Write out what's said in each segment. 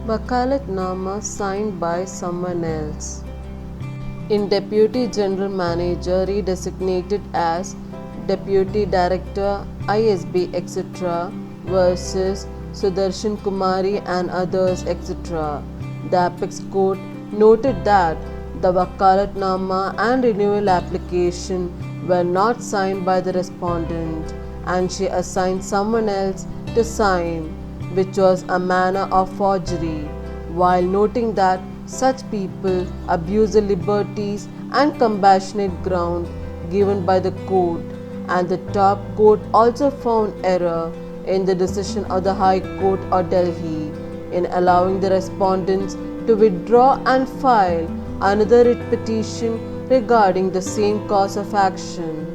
Wakalatnama signed by someone else. In Deputy General Manager redesignated as Deputy Director ISB etc. versus Sudarshan Kumari and others etc. The Apex Court noted that the Wakalatnama and renewal application were not signed by the respondent and she assigned someone else to sign, which was a manner of forgery, while noting that such people abuse the liberties and compassionate ground given by the court, and the top court also found error in the decision of the High Court of Delhi in allowing the respondents to withdraw and file another writ petition regarding the same cause of action.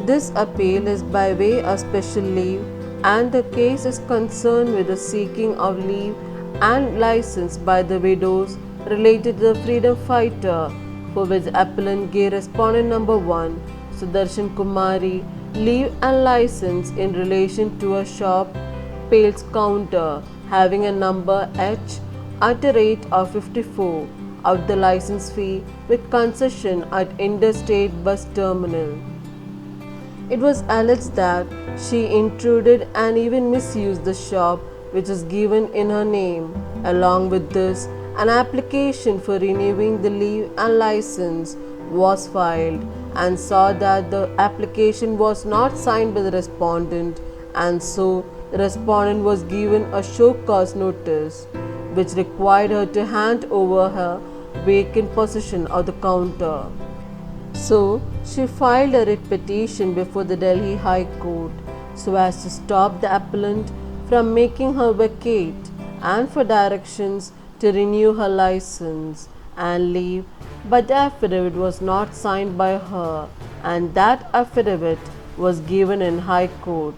This appeal is by way of special leave and the case is concerned with the seeking of leave and license by the widows related to the freedom fighter, for which appellant gave respondent number 1, Sudarshan Kumari, leave and license in relation to a shop Pales counter having a number H at a rate of 54 of the license fee with concession at Interstate Bus Terminal. It was alleged that she intruded and even misused the shop which is given in her name. Along with this, an application for renewing the leave and license was filed and saw that the application was not signed by the respondent, and so the respondent was given a show cause notice which required her to hand over her vacant position of the counter. So, she filed a writ petition before the Delhi High Court so as to stop the appellant from making her vacate and for directions to renew her license and leave, but the affidavit was not signed by her and that affidavit was given in High Court.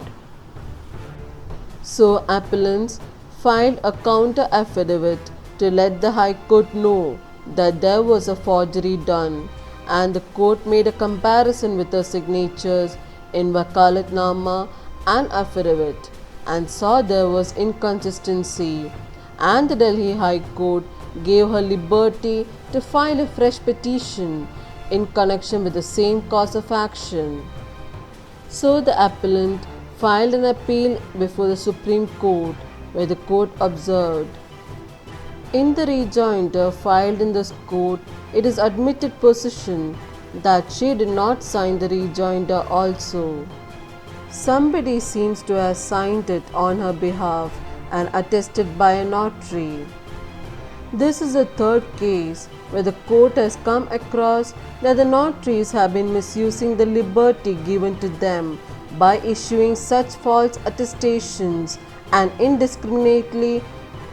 So, appellants filed a counter affidavit to let the High Court know that there was a forgery done, and the court made a comparison with her signatures in Wakalatnama and affidavit and saw there was inconsistency, and the Delhi High Court gave her liberty to file a fresh petition in connection with the same cause of action. So the appellant filed an appeal before the Supreme Court, where the court observed, in the rejoinder filed in this court, it is admitted position that she did not sign the rejoinder also. Somebody seems to have signed it on her behalf and attested by a notary. This is the third case where the court has come across that the notaries have been misusing the liberty given to them by issuing such false attestations and indiscriminately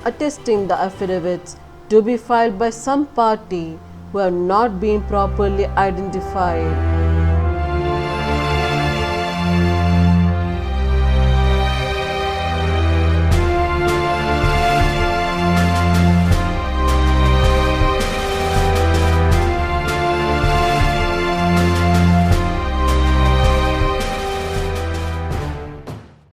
attesting the affidavits to be filed by some party who have not been properly identified.